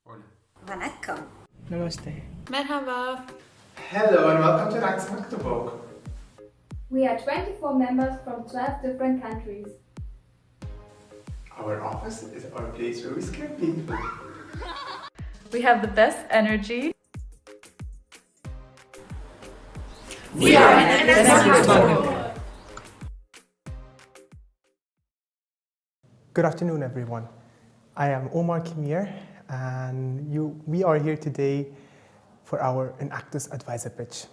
Hola. Vanakkam. Namaste. Merhaba. Hello and welcome to Enactus Magdeburg. We are 24 members from 12 different countries. Our office is our place where we scare people. We have the best energy. We are Enactus Magdeburg. Good afternoon, everyone. I am Omar Kimir, and we are here today for our Enactus Advisor Pitch.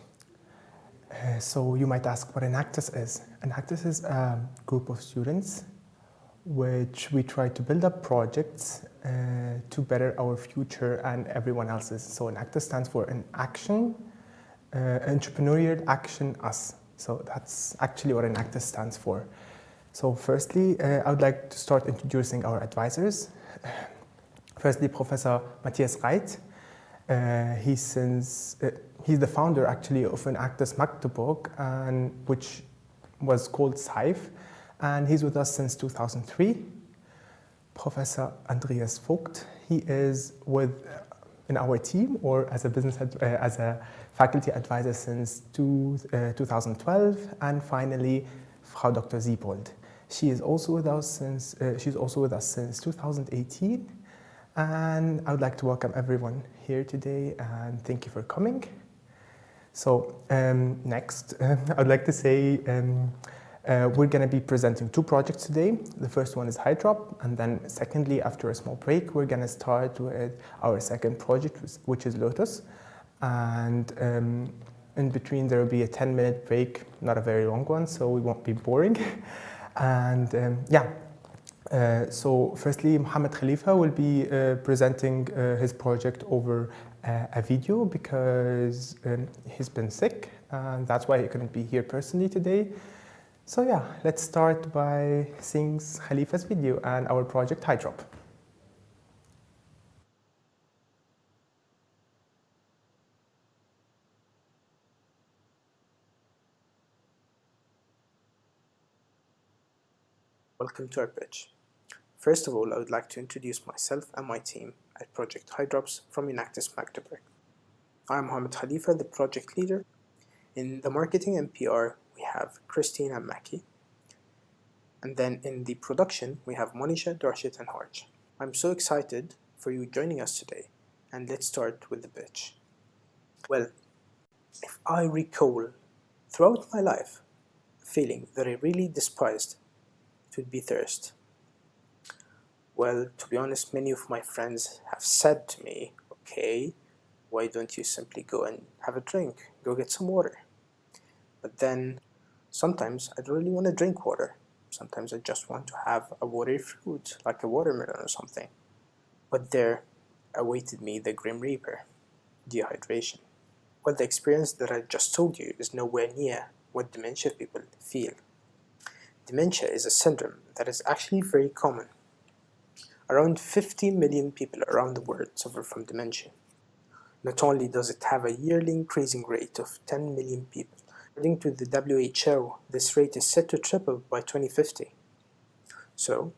So you might ask what Enactus is. Enactus is a group of students which we try to build up projects to better our future and everyone else's. So Enactus stands for an action, entrepreneurial action us. So that's actually what Enactus stands for. So firstly, I would like to start introducing our advisors. Firstly, Professor Matthias Reit. He's the founder actually of Enactus Magdeburg, which was called SIFE, and he's with us since 2003. Professor Andreas Vogt, he is in our team or as a faculty advisor since 2012, and finally, Frau Dr. Siebold. She's also with us since 2018, and I would like to welcome everyone here today and thank you for coming. So next, I would like to say we're going to be presenting two projects today. The first one is HyDrop, and then secondly, after a small break, we're going to start with our second project, which is Lotous. And in between, there will be a 10-minute break, not a very long one, so we won't be boring. And so firstly, Mohammed Khalifa will be presenting his project over a video because he's been sick, and that's why he couldn't be here personally today. So yeah, let's start by seeing Khalifa's video and our project HyDrop. Welcome to our pitch. First of all, I would like to introduce myself and my team at Project HyDrops from Enactus Magdeburg. I am Mohammed Khalifa, the project leader. In the marketing and PR, we have Christine and Maki. And then in the production, we have Monisha, Darshit, and Harj. I'm so excited for you joining us today, and let's start with the pitch. Well, if I recall throughout my life a feeling that I really despised, it would be thirst. Well, to be honest, many of my friends have said to me, okay, why don't you simply go and have a drink, go get some water? But then sometimes I don't really want to drink water. Sometimes I just want to have a watery fruit, like a watermelon or something. But there awaited me the Grim Reaper, dehydration. Well, the experience that I just told you is nowhere near what dementia people feel. Dementia is a syndrome that is actually very common. Around 50 million people around the world suffer from dementia. Not only does it have a yearly increasing rate of 10 million people, according to the WHO, this rate is set to triple by 2050. So,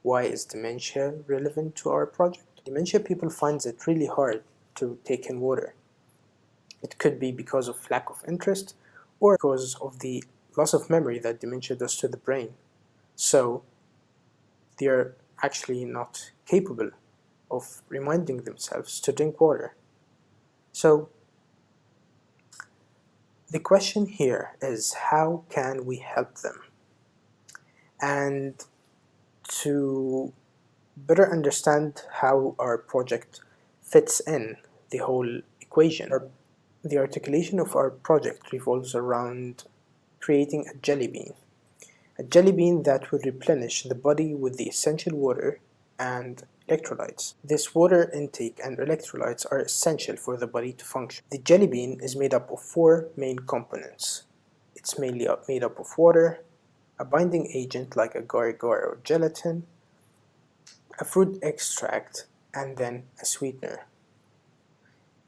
why is dementia relevant to our project? Dementia people find it really hard to take in water. It could be because of lack of interest or because of the loss of memory that dementia does to the brain. So, they are actually not capable of reminding themselves to drink water. So, the question here is, how can we help them? And to better understand how our project fits in the whole equation, the articulation of our project revolves around creating a jelly bean. A jelly bean that will replenish the body with the essential water and electrolytes. This water intake and electrolytes are essential for the body to function. The jelly bean is made up of four main components. It's mainly made up of water, a binding agent like agar-agar or gelatin, a fruit extract, and then a sweetener.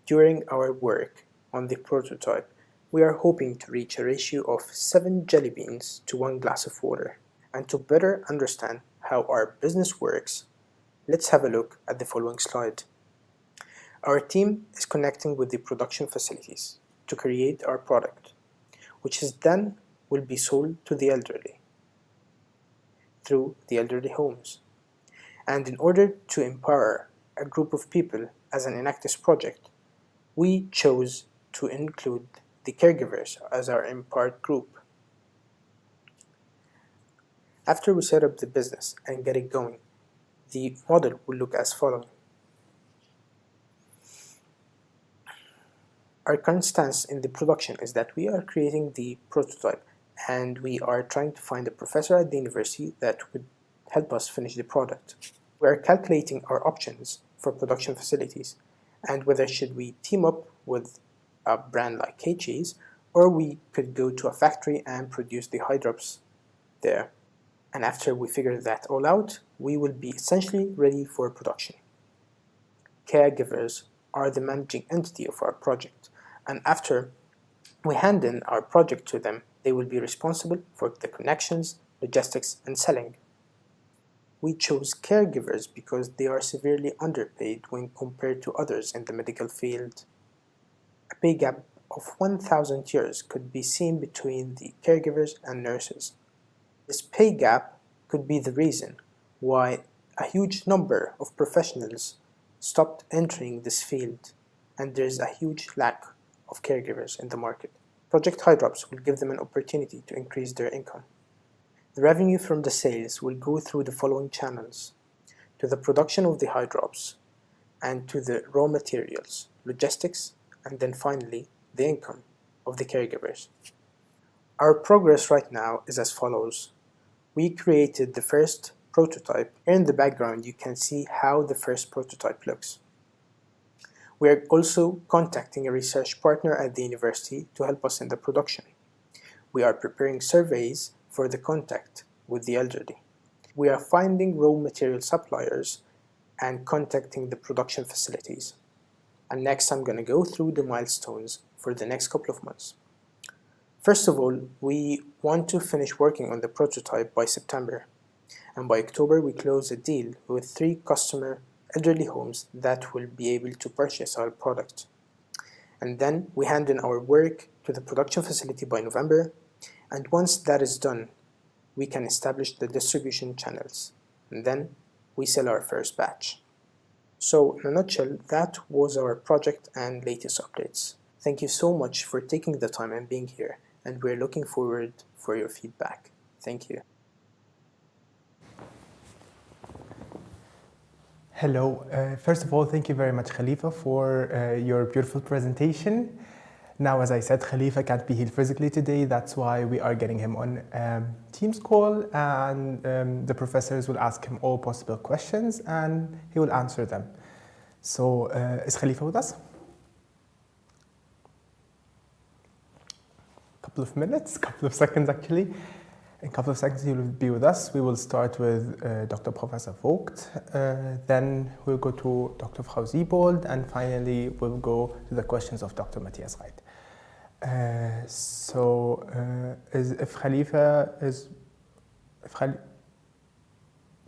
During our work on the prototype, we are hoping to reach a ratio of 7 jelly beans to 1 glass of water. And to better understand how our business works, Let's have a look at the following slide. Our team is connecting with the production facilities to create our product, which is then will be sold to the elderly through the elderly homes. And in order to empower a group of people as an Enactus project, we chose to include the caregivers as our empowered group. After we set up the business and get it going, the model will look as following. Our current stance in the production is that we are creating the prototype and we are trying to find a professor at the university that would help us finish the product. We are calculating our options for production facilities and whether should we team up with a brand like K-Cheese or we could go to a factory and produce the HyDrops there. And after we figure that all out, we will be essentially ready for production. Caregivers are the managing entity of our project, and after we hand in our project to them, they will be responsible for the connections, logistics, and selling. We chose caregivers because they are severely underpaid when compared to others in the medical field. A pay gap of 1,000 years could be seen between the caregivers and nurses. This pay gap could be the reason why a huge number of professionals stopped entering this field, and there is a huge lack of caregivers in the market. Project HyDrops will give them an opportunity to increase their income. The revenue from the sales will go through the following channels: to the production of the HyDrops, and to the raw materials, logistics, and then finally the income of the caregivers. Our progress right now is as follows. We created the first prototype. In the background you can see how the first prototype looks. We are also contacting a research partner at the university to help us in the production. We are preparing surveys for the contact with the elderly. We are finding raw material suppliers and contacting the production facilities. And next I'm going to go through the milestones for the next couple of months. First of all, we want to finish working on the prototype by September, and by October we close a deal with 3 customer elderly homes that will be able to purchase our product. And then we hand in our work to the production facility by November, and once that is done, we can establish the distribution channels, and then we sell our first batch. So in a nutshell, that was our project and latest updates. Thank you so much for taking the time and being here, and we're looking forward for your feedback. Thank you. Hello. First of all, thank you very much, Khalifa, for your beautiful presentation. Now, as I said, Khalifa can't be here physically today. That's why we are getting him on Teams call, and the professors will ask him all possible questions, and he will answer them. So, is Khalifa with us? Couple of minutes, couple of seconds actually. In a couple of seconds he will be with us. We will start with Dr. Professor Vogt, then we'll go to Dr. Frau Siebold, and finally we'll go to the questions of Dr. Matthias Reit. If Khalifa is...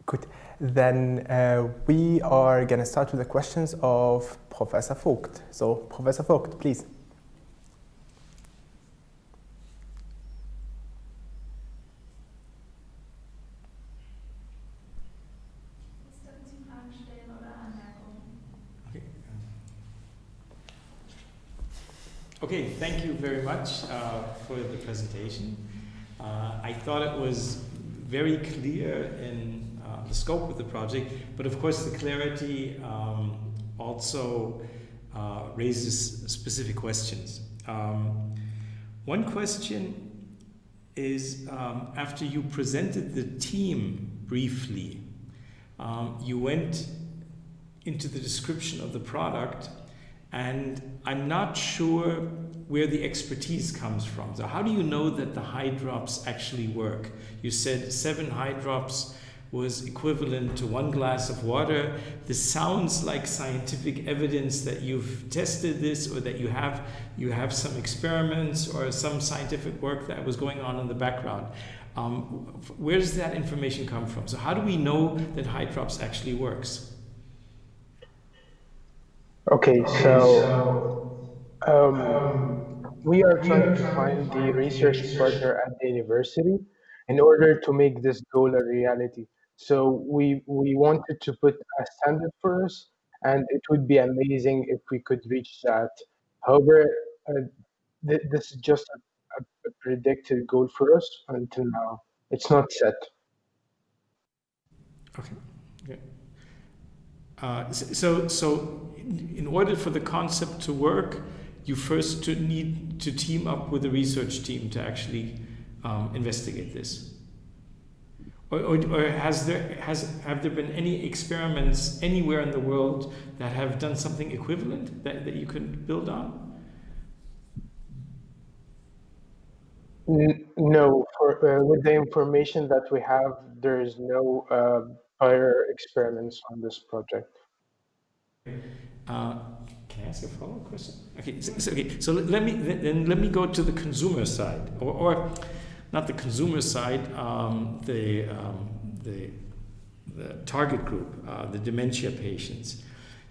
Good. Then we are going to start with the questions of Professor Vogt. So, Professor Vogt, please. Okay, thank you very much for the presentation. I thought it was very clear in the scope of the project, but of course the clarity also raises specific questions. One question is, after you presented the team briefly, you went into the description of the product, and I'm not sure where the expertise comes from. So how do you know that the HyDrops actually work? You said 7 HyDrops was equivalent to 1 glass of water. This sounds like scientific evidence that you've tested this, or that you have some experiments or some scientific work that was going on in the background. Where does that information come from? So how do we know that HyDrops actually works? Okay, um, we are trying to find the research partner at the university in order to make this goal a reality. So we wanted to put a standard for us, and it would be amazing if we could reach that. However, this is just a predicted goal for us until now. It's not set. Okay. Okay. So in order for the concept to work, you first need to team up with a research team to actually investigate this. Or have there been any experiments anywhere in the world that have done something equivalent that you could build on? No, with the information that we have, there is no prior experiments on this project. Can I ask a follow-up question? Okay, so let me go to the consumer side, or not the consumer side, the target group, the dementia patients.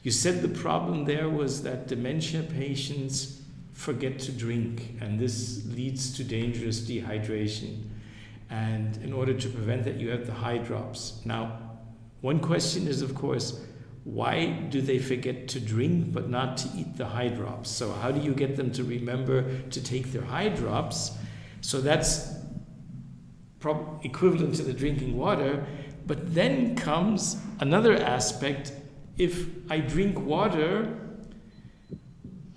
You said the problem there was that dementia patients forget to drink, and this leads to dangerous dehydration. And in order to prevent that, you have the HyDrops. Now, one question is, of course, why do they forget to drink but not to eat the HyDrops? So how do you get them to remember to take their HyDrops? So that's equivalent to the drinking water. But then comes another aspect. If I drink water,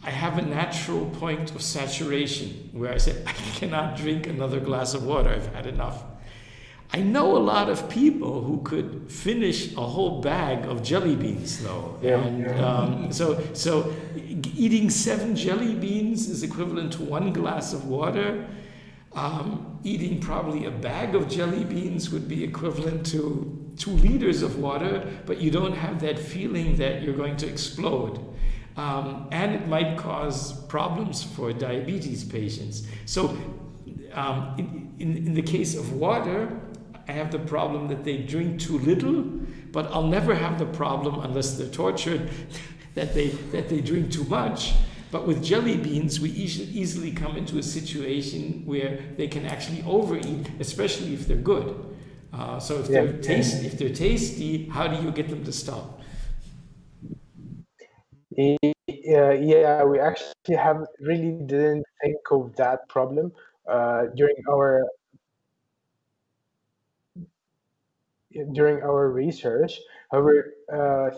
I have a natural point of saturation where I say, I cannot drink another glass of water, I've had enough. I know a lot of people who could finish a whole bag of jelly beans, though. Yeah. And so eating 7 jelly beans is equivalent to 1 glass of water. Eating probably a bag of jelly beans would be equivalent to 2 liters of water, but you don't have that feeling that you're going to explode. And it might cause problems for diabetes patients. So in the case of water, I have the problem that they drink too little, but I'll never have the problem, unless they're tortured, that they drink too much. But with jelly beans, we easily come into a situation where they can actually overeat, especially if they're good. So if they're tasty, how do you get them to stop? Yeah, we actually really didn't think of that problem during our research. However,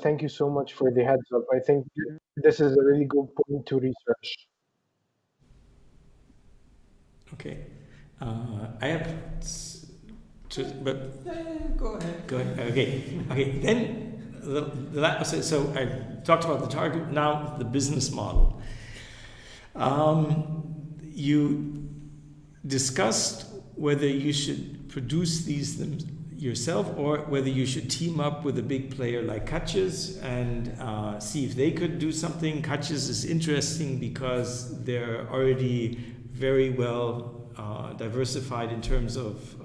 thank you so much for the heads up. I think this is a really good point to research. Okay. I have but go ahead. Go ahead. Okay. Then so I talked about the target. Now the business model. You discussed whether you should produce these yourself or whether you should team up with a big player like Katjes and see if they could do something. Katjes is interesting because they're already very well diversified in terms of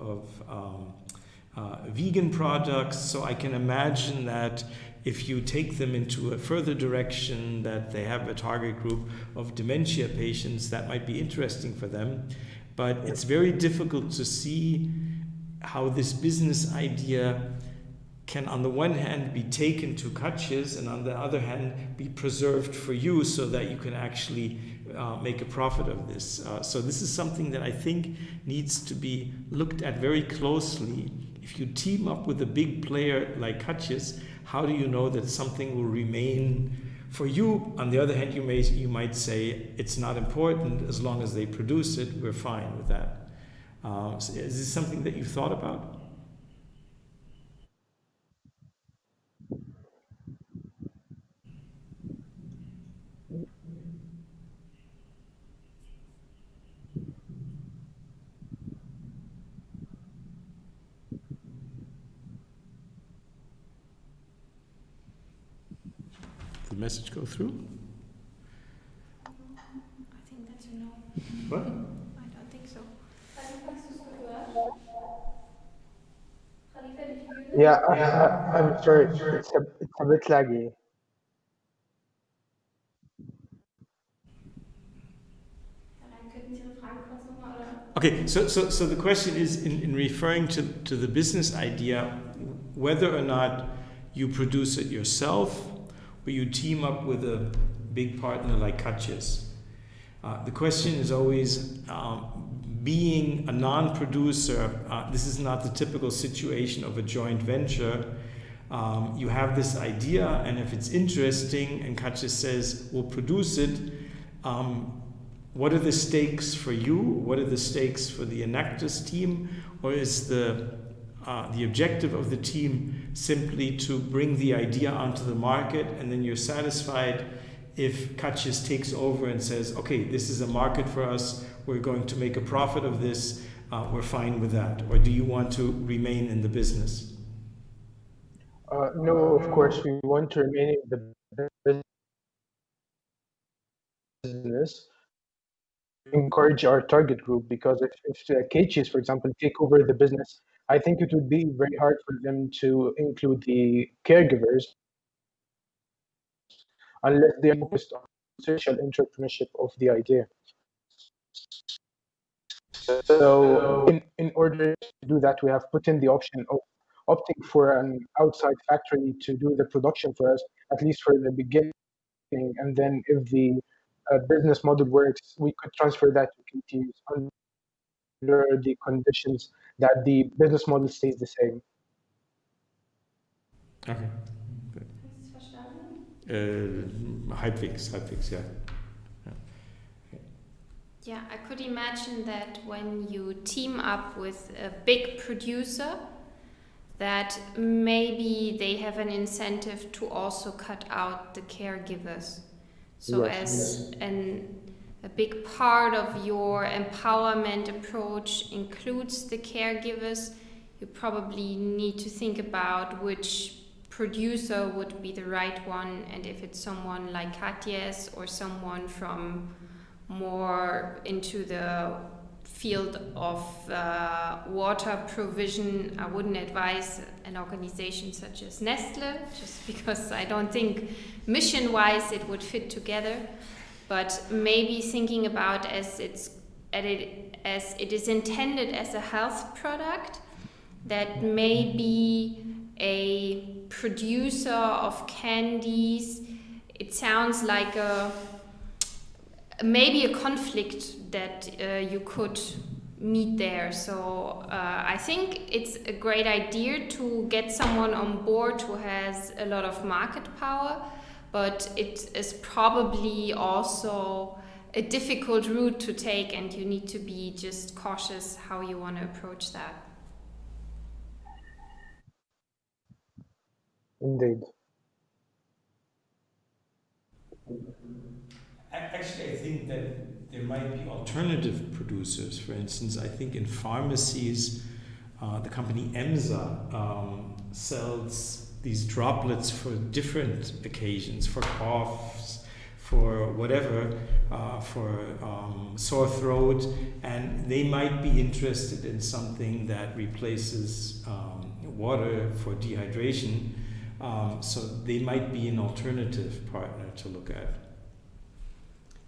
vegan products. So I can imagine that if you take them into a further direction, that they have a target group of dementia patients, that might be interesting for them. But it's very difficult to see how this business idea can, on the one hand, be taken to Katjes and on the other hand, be preserved for you so that you can actually make a profit of this. So this is something that I think needs to be looked at very closely. If you team up with a big player like Katjes, how do you know that something will remain for you? On the other hand, you might say it's not important, as long as they produce it, we're fine with that. So is this something that you've thought about? Did the message go through? I think that's a no. What? I don't think so. Yeah, I'm sorry. It's a bit laggy. Okay, so the question is in referring to the business idea, whether or not you produce it yourself or you team up with a big partner like Katjes. The question is always, being a non-producer, this is not the typical situation of a joint venture. You have this idea, and if it's interesting, and Katjes says, we'll produce it, what are the stakes for you? What are the stakes for the Enactus team? Or is the objective of the team simply to bring the idea onto the market, and then you're satisfied if Katjes takes over and says, okay, this is a market for us, we're going to make a profit of this, we're fine with that? Or do you want to remain in the business? No, of course, we want to remain in the business, encourage our target group, because if cages, for example, take over the business, I think it would be very hard for them to include the caregivers unless they are focused on social entrepreneurship of the idea. So in order to do that, we have put in the option of opting for an outside factory to do the production for us, at least for the beginning, and then if the business model works, we could transfer that to KTs under the conditions that the business model stays the same. Okay. Halbwegs, yeah. Yeah, I could imagine that when you team up with a big producer, that maybe they have an incentive to also cut out the caregivers. So Yes. a big part of your empowerment approach includes the caregivers, you probably need to think about which producer would be the right one, and if it's someone like Katjes or someone from more into the field of water provision, I wouldn't advise an organization such as Nestle, just because I don't think mission-wise it would fit together. But maybe thinking about as it is intended as a health product, that maybe a producer of candies, it sounds like maybe a conflict that you could meet there. So I think it's a great idea to get someone on board who has a lot of market power, but it is probably also a difficult route to take, and you need to be just cautious how you want to approach that. Indeed. Actually, I think that there might be alternative producers. For instance, I think in pharmacies, the company EMSA sells these droplets for different occasions, for coughs, for whatever, for sore throat, and they might be interested in something that replaces water for dehydration. So they might be an alternative partner to look at.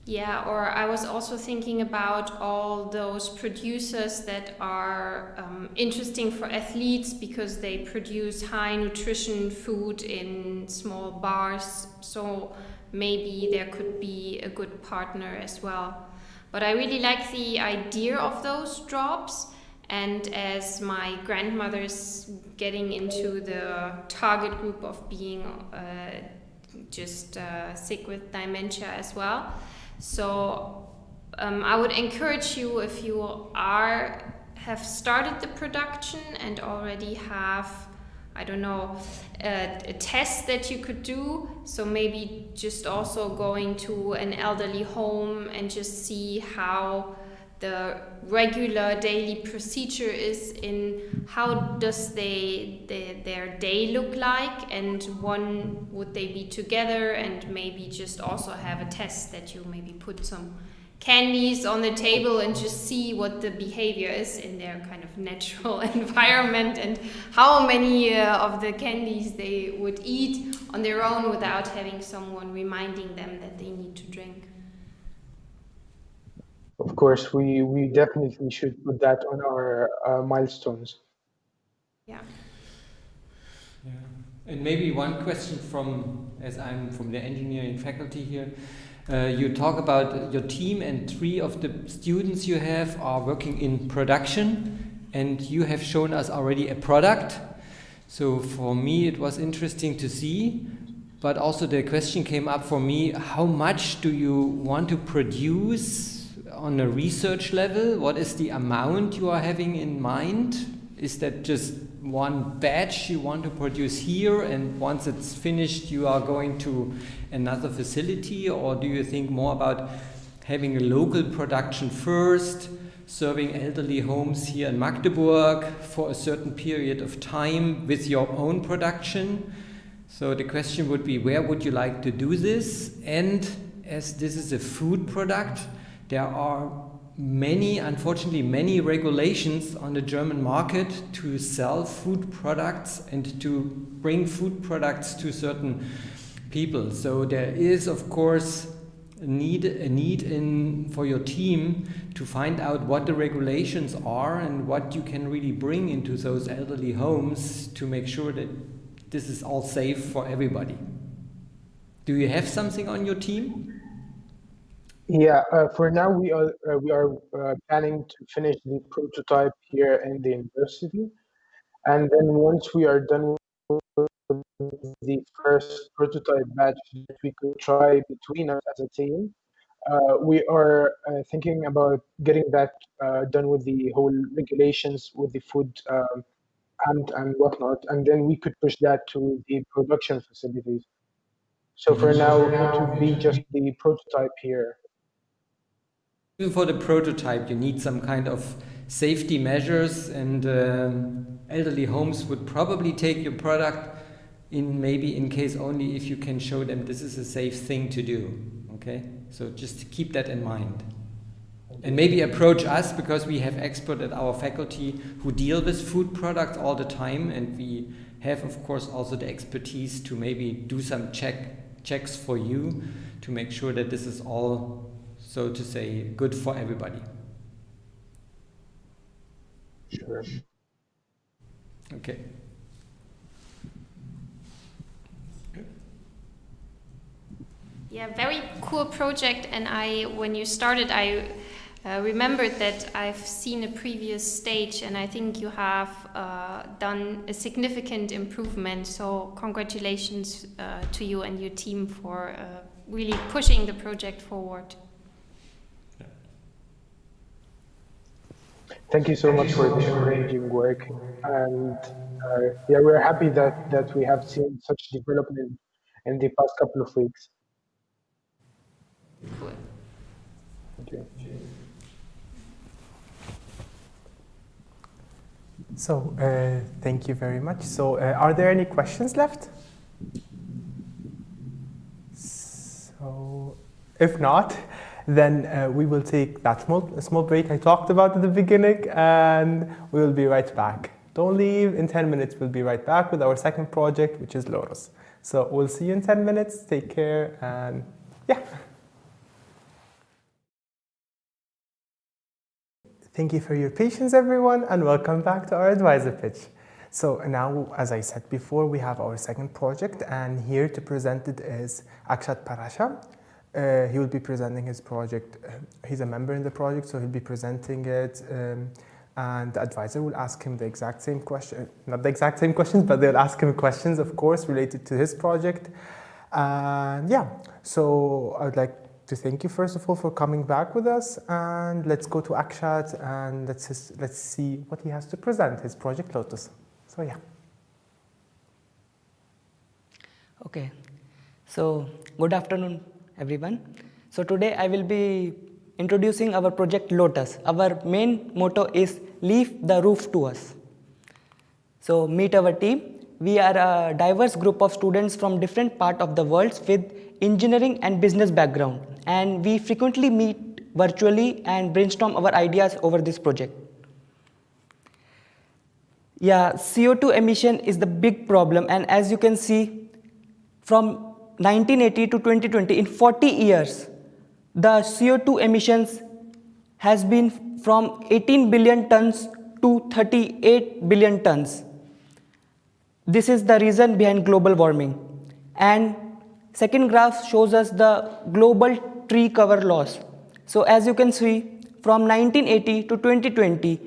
Yeah, or I was also thinking about all those producers that are interesting for athletes because they produce high nutrition food in small bars. So maybe there could be a good partner as well. But I really like the idea of those drops. And as my grandmother's getting into the target group of being sick with dementia as well. So I would encourage you, if you have started the production and already have, I don't know, a test that you could do. So maybe just also going to an elderly home and just see how the regular daily procedure is in how does their day look like, and when would they be together, and maybe just also have a test that you maybe put some candies on the table and just see what the behavior is in their kind of natural environment, and how many of the candies they would eat on their own without having someone reminding them that they need to drink. of course, we definitely should put that on our milestones. Yeah. Yeah. And maybe one question from, as I'm from the engineering faculty here, you talk about your team and 3 of the students you have are working in production, and you have shown us already a product. So for me it was interesting to see, but also the question came up for me, how much do you want to produce on a research level? What is the amount you are having in mind? Is that just one batch you want to produce here, and once it's finished you are going to another facility? Or do you think more about having a local production first, serving elderly homes here in Magdeburg for a certain period of time with your own production? So the question would be, where would you like to do this? And as this is a food product, there are unfortunately many regulations on the German market to sell food products and to bring food products to certain people. So there is, of course, a need for your team to find out what the regulations are and what you can really bring into those elderly homes to make sure that this is all safe for everybody. Do you have something on your team? Yeah, for now we are planning to finish the prototype here in the university, and then once we are done with the first prototype batch that we could try between us as a team, we are thinking about getting that done with the whole regulations with the food and whatnot, and then we could push that to the production facilities. So for now, it would be just the prototype here. Even for the prototype, you need some kind of safety measures, and elderly homes would probably take your product in case only if you can show them this is a safe thing to do. Okay, so just keep that in mind. And maybe approach us, because we have experts at our faculty who deal with food products all the time, and we have, of course, also the expertise to maybe do some checks for you to make sure that this is all, so to say, good for everybody. Sure. Okay. Yeah, very cool project. And when you started, I remembered that I've seen a previous stage, and I think you have done a significant improvement. So congratulations to you and your team for really pushing the project forward. Thank you so much for the encouraging work, and yeah, we're happy that we have seen such development in the past couple of weeks. Cool. Okay. So thank you very much. So are there any questions left? So if not, then we will take that small break I talked about at the beginning, and we will be right back. Don't leave. In 10 minutes, we'll be right back with our second project, which is Lotous. So we'll see you in 10 minutes. Take care, and yeah. Thank you for your patience, everyone, and welcome back to our advisor pitch. So now, as I said before, we have our second project, and here to present it is Akshat Parasha. He will be presenting his project. He's a member in the project, so he'll be presenting it, and the advisor will ask him the exact same question, not the exact same questions, but they'll ask him questions, of course, related to his project. And yeah, so I would like to thank you first of all for coming back with us, and let's go to Akshat and let's see what he has to present, his project Lotous. So yeah. Okay, so good afternoon everyone. So today I will be introducing our project Lotous. Our main motto is leave the roof to us. So meet our team. We are a diverse group of students from different parts of the world with engineering and business background, and we frequently meet virtually and brainstorm our ideas over this project. Yeah, CO2 emission is the big problem, and as you can see, from 1980 to 2020, in 40 years, the CO2 emissions has been from 18 billion tons to 38 billion tons. This is the reason behind global warming. And second graph shows us the global tree cover loss. So as you can see, from 1980 to 2020,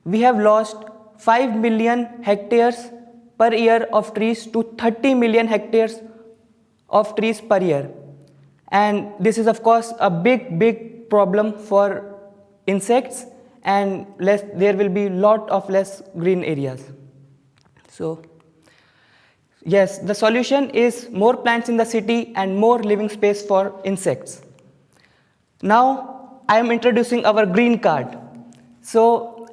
we have lost 5 million hectares per year of trees to 30 million hectares of trees per year. And this is of course a big problem for insects, and there will be lot of less green areas. So yes, the solution is more plants in the city and more living space for insects. Now I am introducing our green card. So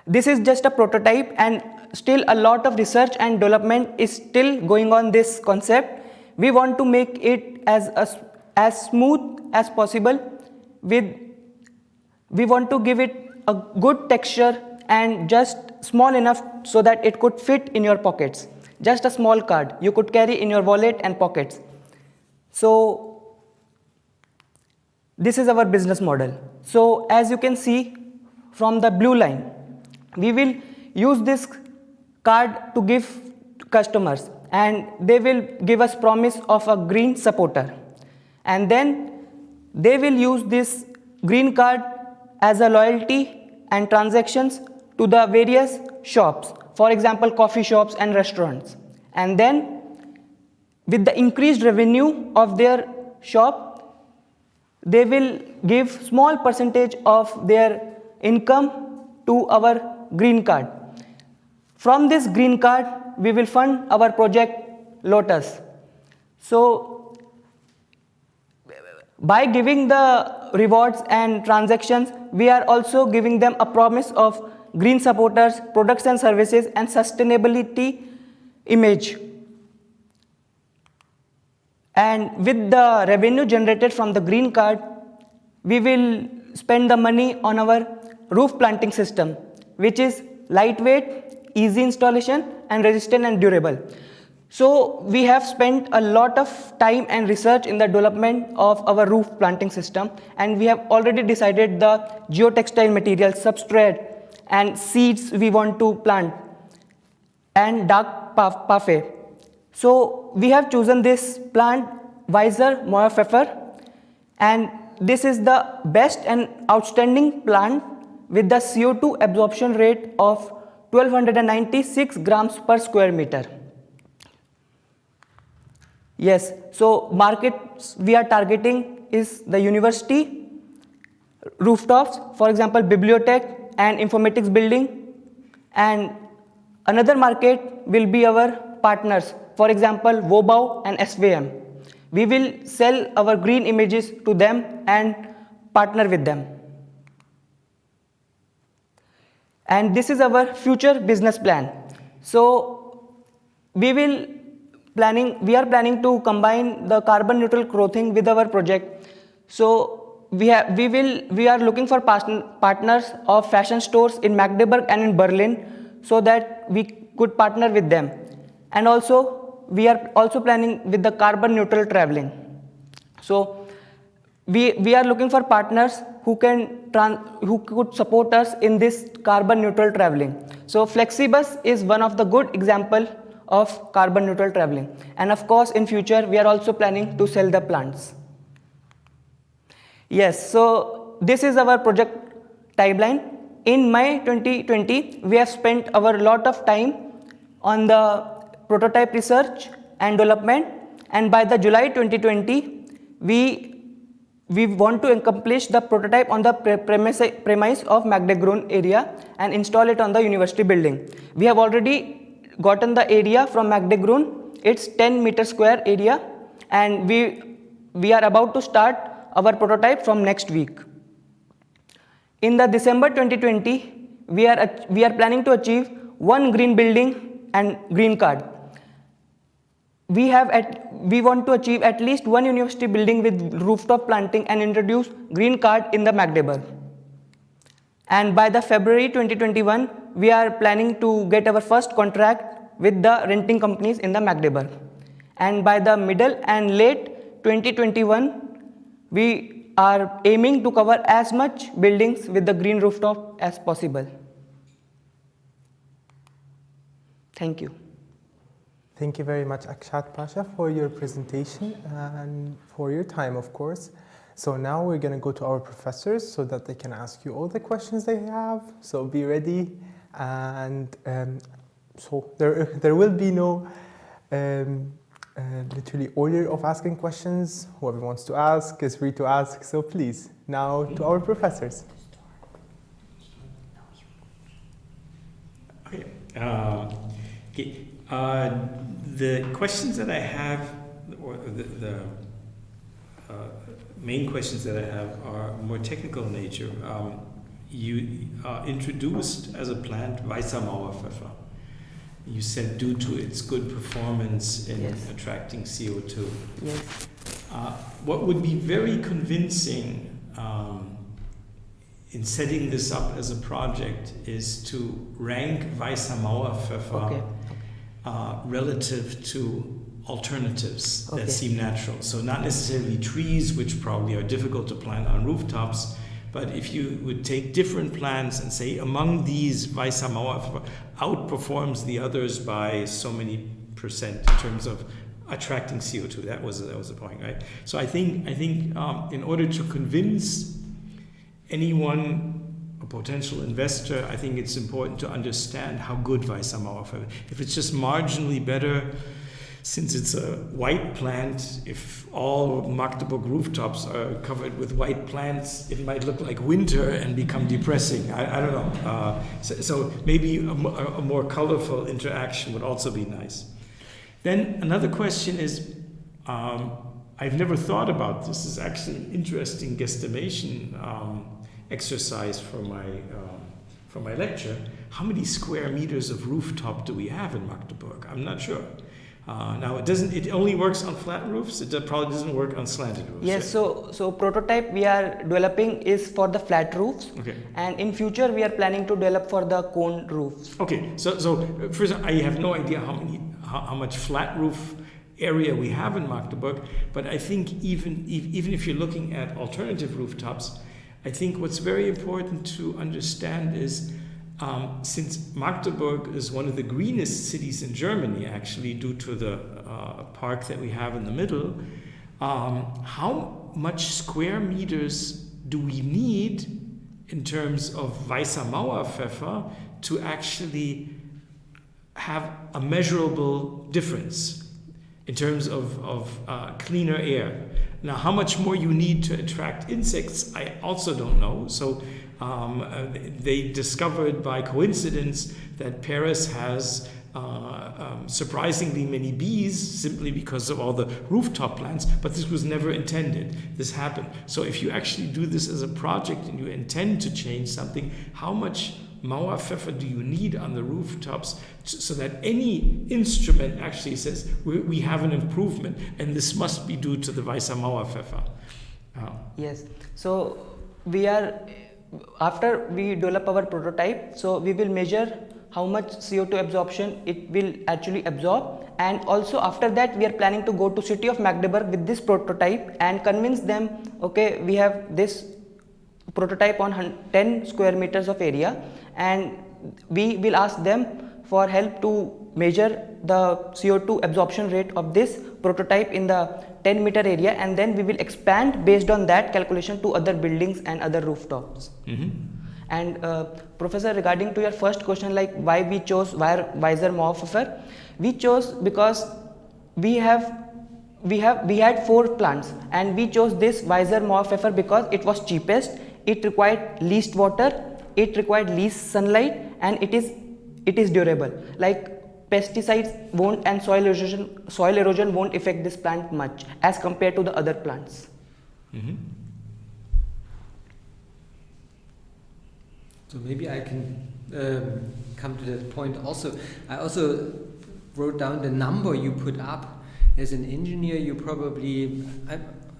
this is just a prototype, and still a lot of research and development is still going on this concept. We want to make it as smooth as possible. We want to give it a good texture and just small enough so that it could fit in your pockets. Just a small card you could carry in your wallet and pockets. So this is our business model. So as you can see from the blue line, we will use this card to give customers, and they will give us promise of a green supporter. And then they will use this green card as a loyalty and transactions to the various shops, for example coffee shops and restaurants. And then with the increased revenue of their shop, they will give small percentage of their income to our green card. From this green card, we will fund our project Lotous. So by giving the rewards and transactions, we are also giving them a promise of green supporters, products and services, and sustainability image. And with the revenue generated from the green card, we will spend the money on our roof planting system, which is lightweight, easy installation, and resistant and durable. So we have spent a lot of time and research in the development of our roof planting system, and we have already decided the geotextile material, substrate, and seeds we want to plant, and dark parfait. So we have chosen this plant Weiser Moerpfeffer, and this is the best and outstanding plant with the CO2 absorption rate of 1296 grams per square meter. Yes, so markets we are targeting is the university, rooftops, for example bibliotech and informatics building, and another market will be our partners, for example Wobau and SVM. We will sell our green images to them and partner with them. And this is our future business plan. So we are planning to combine the carbon neutral clothing with our project. So we are looking for partners of fashion stores in Magdeburg and in Berlin, so that we could partner with them. And also we are also planning with the carbon neutral traveling. So we are looking for partners who could support us in this carbon neutral traveling. So Flexibus is one of the good example of carbon neutral traveling. And of course in future we are also planning to sell the plants. Yes, so this is our project timeline. In May 2020, we have spent our lot of time on the prototype research and development, and by the July 2020, we want to accomplish the prototype on the premise of Magdeburg area and install it on the university building. We have already gotten the area from Magdeburg. It's 10 meter square area, and we are about to start our prototype from next week. In the December 2020, we are planning to achieve one green building and green card. We want to achieve at least one university building with rooftop planting and introduce green card in the Magdeburg. And by the February 2021, we are planning to get our first contract with the renting companies in the Magdeburg. And by the middle and late 2021, we are aiming to cover as much buildings with the green rooftop as possible. Thank you. Thank you very much, Akshat Pasha, for your presentation and for your time, of course. So now we're going to go to our professors so that they can ask you all the questions they have. So be ready. And so there will be no literally order of asking questions. Whoever wants to ask is free to ask. So please, now to our professors. Okay. The questions that I have, or the main questions that I have, are more technical in nature. You introduced as a plant Weißer Mauerpfeffer. You said due to its good performance in attracting CO2. Yes. What would be very convincing in setting this up as a project is to rank Weißer Mauerpfeffer relative to alternatives that seem natural. So not necessarily trees, which probably are difficult to plant on rooftops, but if you would take different plants and say among these Weißer Mauerpfeffer outperforms the others by so many percent in terms of attracting CO2. That was the point, right? So I think in order to convince anyone, a potential investor, I think it's important to understand how good Weißer Mauerpfeffer. If it's just marginally better, since it's a white plant, if all Magdeburg rooftops are covered with white plants, it might look like winter and become depressing. I don't know. So maybe a more colorful interaction would also be nice. Then another question is, I've never thought about this. Is actually an interesting guesstimation exercise for my lecture. How many square meters of rooftop do we have in Magdeburg? I'm not sure. Now it only works on flat roofs. It probably doesn't work on slanted roofs. Yes, right? so prototype we are developing is for the flat roofs. Okay. And in future we are planning to develop for the cone roofs. Okay. So first, I have no idea how much flat roof area we have in Magdeburg, but I think even if you're looking at alternative rooftops, I think what's very important to understand is since Magdeburg is one of the greenest cities in Germany, actually, due to the park that we have in the middle, how much square meters do we need in terms of Weißer Mauerpfeffer to actually have a measurable difference in terms of cleaner air? Now, how much more you need to attract insects, I also don't know. So they discovered by coincidence that Paris has surprisingly many bees simply because of all the rooftop plants, but this was never intended. This happened. So if you actually do this as a project and you intend to change something, how much Mauerpfeffer do you need on the rooftops so that any instrument actually says we have an improvement and this must be due to the Weißer Mauerpfeffer? Yes. So we are, after we develop our prototype, so we will measure how much CO2 absorption it will actually absorb, and also after that we are planning to go to city of Magdeburg with this prototype and convince them, okay, we have this prototype on 10 square meters of area, and we will ask them for help to measure the CO2 absorption rate of this prototype in the 10-meter area, and then we will expand based on that calculation to other buildings and other rooftops. Mm-hmm. And Professor, regarding to your first question, like why we chose Weißer Mauerpfeffer, we chose because we had 4 plants, and we chose this Weißer Mauerpfeffer because it was cheapest, it required least water, it required least sunlight, and it is durable. Like pesticides won't and soil erosion won't affect this plant much as compared to the other plants. Mm-hmm. So maybe I can come to that point also. I also wrote down the number you put up. As an engineer, you probably...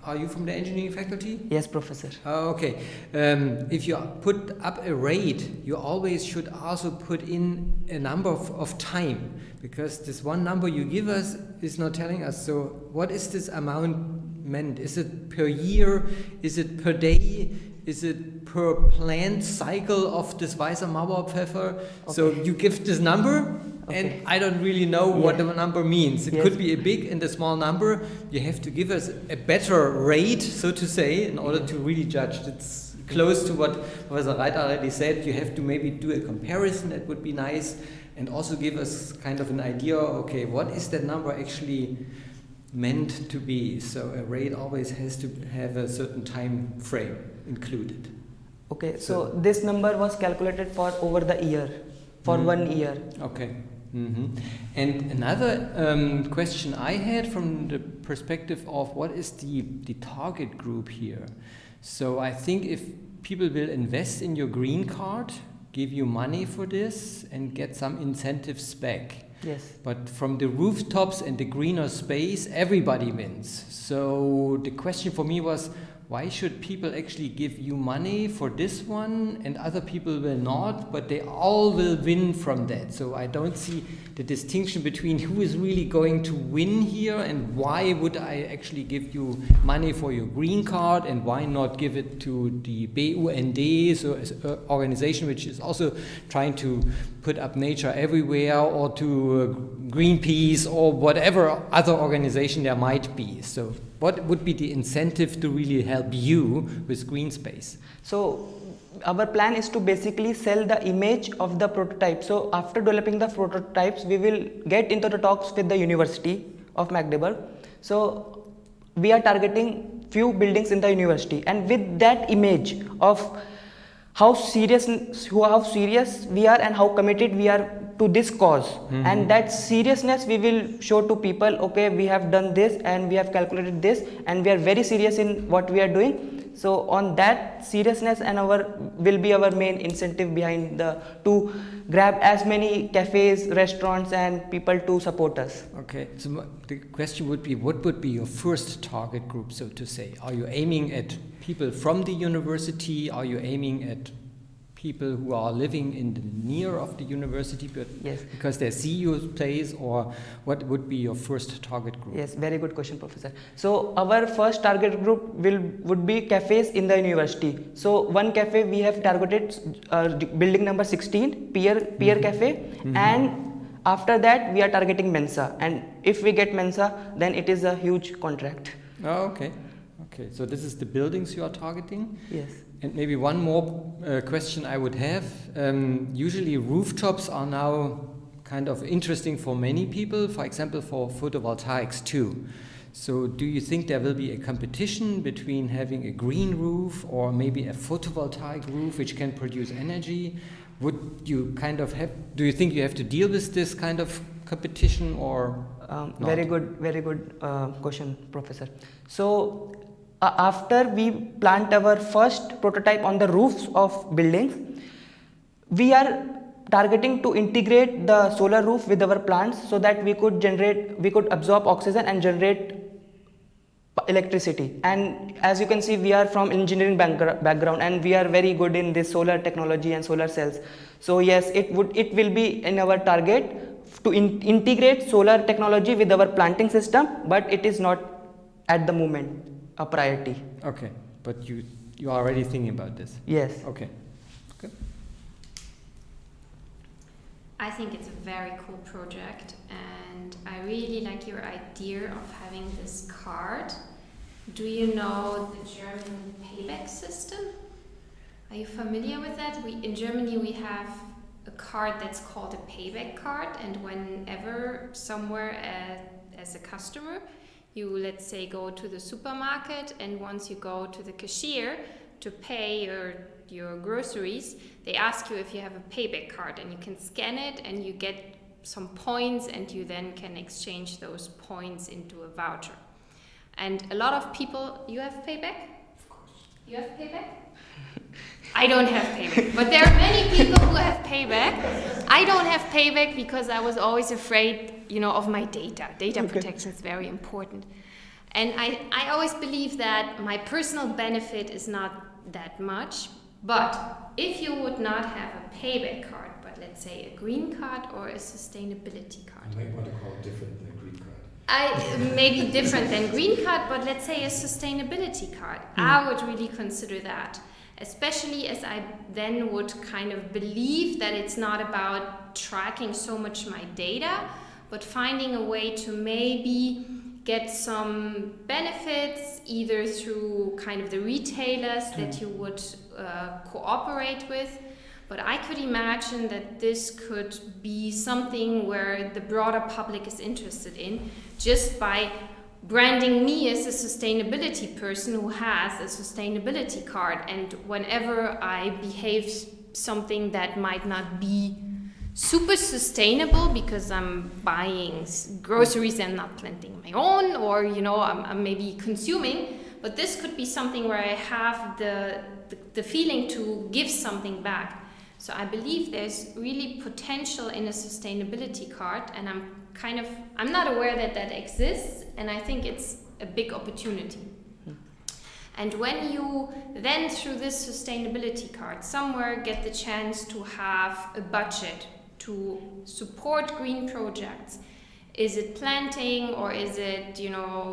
Are you from the engineering faculty? Yes, Professor. Oh, okay. If you put up a rate, you always should also put in a number of time, because this one number you give us is not telling us. So what is this amount meant? Is it per year? Is it per day? Is it per plant cycle of this Weißer Mauerpfeffer? Okay. So you give this number, and I don't really know what the number means. It could be a big and a small number. You have to give us a better rate, so to say, in order to really judge. It's close to what Professor Reit already said. You have to maybe do a comparison. That would be nice. And also give us kind of an idea, okay, what is that number actually meant to be? So a rate always has to have a certain time frame included. Okay, so this number was calculated for over the year, for 1 year. Okay. And another question I had from the perspective of what is the target group here? So I think if people will invest in your green card, give you money for this and get some incentives back. Yes. But from the rooftops and the greener space, everybody wins. So the question for me was, why should people actually give you money for this one and other people will not, but they all will win from that? So I don't see the distinction between who is really going to win here and why would I actually give you money for your green card and why not give it to the BUND, so an organization which is also trying to put up nature everywhere, or to Greenpeace or whatever other organization there might be. So what would be the incentive to really help you with green space? So our plan is to basically sell the image of the prototype. So after developing the prototypes, we will get into the talks with the University of Magdeburg. So we are targeting few buildings in the university, and with that image of how serious we are and how committed we are to this cause, and that seriousness we will show to people. Okay, we have done this and we have calculated this and we are very serious in what we are doing. So on that seriousness and will be our main incentive behind to grab as many cafes, restaurants and people to support us. Okay, so the question would be, what would be your first target group, so to say? Are you aiming at people from the university? Are you aiming at people who are living in the near of the university, but because they see your place, or what would be your first target group? Yes, very good question, Professor. So our first target group would be cafes in the university. So one cafe we have targeted, building number 16, Peer Cafe, and after that we are targeting Mensa, and if we get Mensa, then it is a huge contract. Oh, okay. Okay, so this is the buildings you are targeting? Yes. And maybe one more question I would have. Usually rooftops are now kind of interesting for many people, for example for photovoltaics too. So do you think there will be a competition between having a green roof or maybe a photovoltaic roof which can produce energy? Would you kind of do you think you have to deal with this kind of competition or not? Very good question, Professor. So after we plant our first prototype on the roofs of buildings, we are targeting to integrate the solar roof with our plants so that we could absorb oxygen and generate electricity. And as you can see, we are from engineering background and we are very good in this solar technology and solar cells. So yes, it will be in our target to integrate solar technology with our planting system, but it is not at the moment a priority. Okay, but you are already thinking about this? Yes. Okay. I think it's a very cool project, and I really like your idea of having this card. Do you know the German payback system? Are you familiar with that? In Germany we have a card that's called a payback card, and whenever somewhere as a customer you, let's say, go to the supermarket, and once you go to the cashier to pay your groceries, they ask you if you have a payback card, and you can scan it and you get some points, and you then can exchange those points into a voucher. And a lot of people, you have payback? Of course. You have payback? I don't have payback, but there are many people who have payback. I don't have payback because I was always afraid, of my data. Data protection is very important. And I always believe that my personal benefit is not that much, but if you would not have a payback card, but let's say a green card or a sustainability card. You might want to call it different than a green card. Maybe different than green card, but let's say a sustainability card. I would really consider that, especially as I then would kind of believe that it's not about tracking so much my data, but finding a way to maybe get some benefits either through kind of the retailers that you would cooperate with. But I could imagine that this could be something where the broader public is interested in, just by branding me as a sustainability person who has a sustainability card. And whenever I behave something that might not be super sustainable because I'm buying groceries and not planting my own, or I'm maybe consuming, but this could be something where I have the feeling to give something back. So I believe there's really potential in a sustainability card, and I'm not aware that exists, and I think it's a big opportunity. And when you then, through this sustainability card, somewhere get the chance to have a budget to support green projects, is it planting or is it,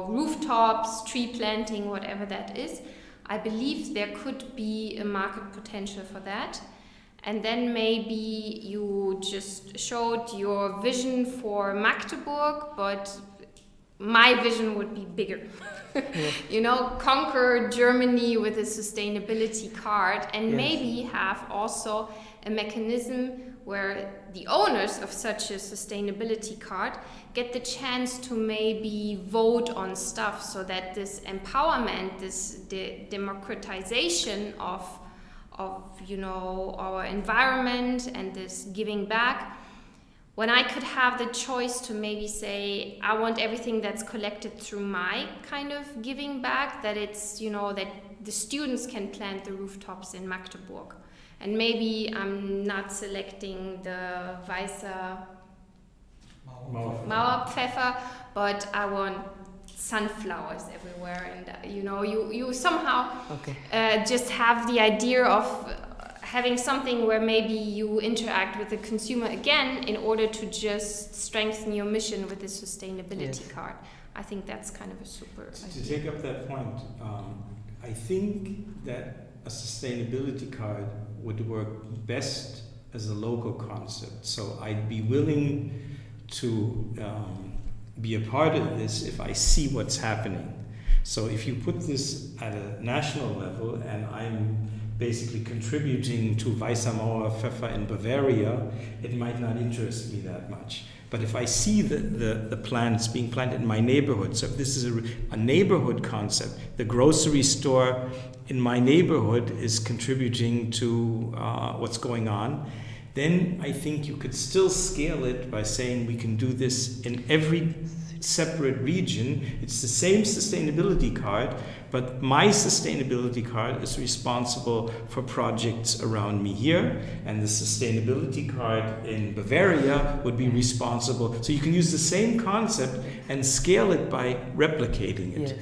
rooftops, tree planting, whatever that is, I believe there could be a market potential for that. And then maybe you just showed your vision for Magdeburg, but my vision would be bigger. Conquer Germany with a sustainability card, and maybe have also a mechanism where the owners of such a sustainability card get the chance to maybe vote on stuff, so that this empowerment, this democratization of our environment and this giving back, when I could have the choice to maybe say, I want everything that's collected through my kind of giving back, that it's, that the students can plant the rooftops in Magdeburg. And maybe I'm not selecting the Weißer Mauerpfeffer, but I want sunflowers everywhere, and you somehow just have the idea of having something where maybe you interact with the consumer again in order to just strengthen your mission with the sustainability card. I think that's kind of a super idea. To take up that point, I think that a sustainability card would work best as a local concept. So I'd be willing to be a part of this if I see what's happening. So if you put this at a national level and I'm basically contributing to Weißer Mauerpfeffer in Bavaria, it might not interest me that much. But if I see the plants being planted in my neighborhood, so if this is a neighborhood concept, the grocery store in my neighborhood is contributing to what's going on, then I think you could still scale it by saying we can do this in every separate region. It's the same sustainability card, but my sustainability card is responsible for projects around me here, and the sustainability card in Bavaria would be responsible. So you can use the same concept and scale it by replicating it. Yes.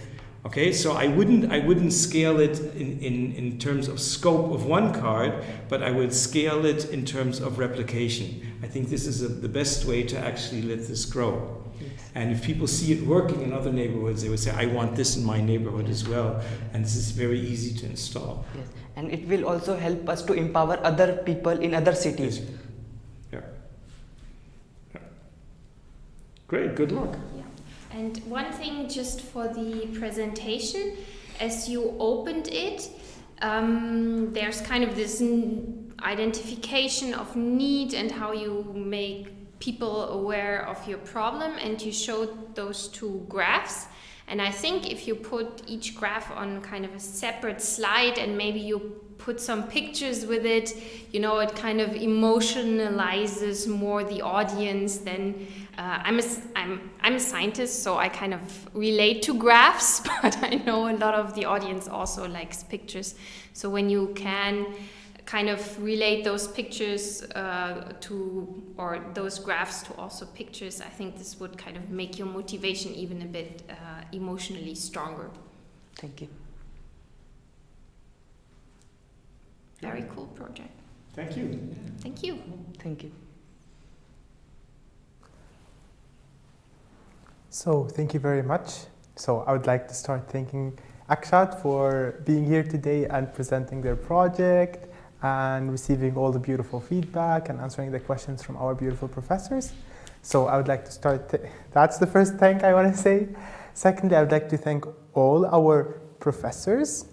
Okay, so I wouldn't scale it in terms of scope of one card, but I would scale it in terms of replication. I think this is the best way to actually let this grow. Yes. And if people see it working in other neighborhoods, they would say, I want this in my neighborhood as well. And this is very easy to install. Yes. And it will also help us to empower other people in other cities. Yeah. Great, good luck. Yeah. And one thing just for the presentation, as you opened it, there's kind of this identification of need and how you make people aware of your problem, and you showed those two graphs. And I think if you put each graph on kind of a separate slide and maybe you put some pictures with it, it kind of emotionalizes more the audience. Then I'm a scientist, so I kind of relate to graphs, but I know a lot of the audience also likes pictures. So when you can kind of relate those pictures or those graphs to also pictures, I think this would kind of make your motivation even a bit emotionally stronger. Thank you. Very cool project. Thank you. Thank you. Thank you. So thank you very much. So I would like to start thanking Akshat for being here today and presenting their project and receiving all the beautiful feedback and answering the questions from our beautiful professors. So I would like to start, that's the first thank I want to say. Secondly, I would like to thank all our professors.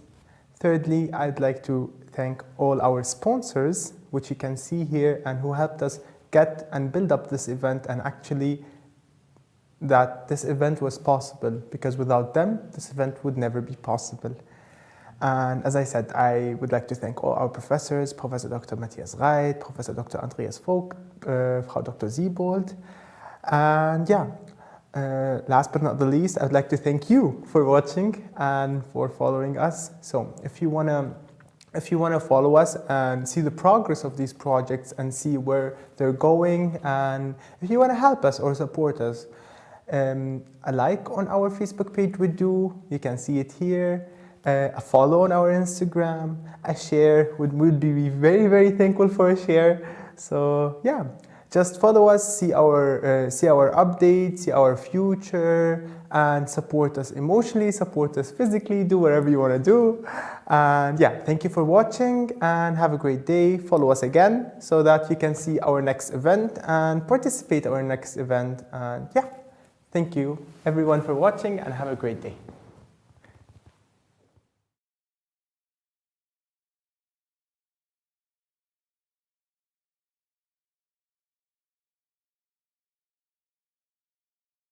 Thirdly, I'd like to thank all our sponsors, which you can see here and who helped us get and build up this event, and actually that this event was possible, because without them, this event would never be possible. And as I said, I would like to thank all our professors, Professor Dr. Matthias Reit, Professor Dr. Andreas Vogt, Frau Dr. Siebold. And yeah, last but not the least, I'd like to thank you for watching and for following us. So if you wanna follow us and see the progress of these projects and see where they're going, and if you wanna help us or support us, a like on our Facebook page would do. You can see it here. A follow on our Instagram, a share would be very, very thankful for a share. So yeah, just follow us, see our updates, see our future, and support us emotionally, support us physically, do whatever you want to do. And yeah, thank you for watching and have a great day. Follow us again so that you can see our next event and participate in our next event. And yeah, thank you everyone for watching and have a great day.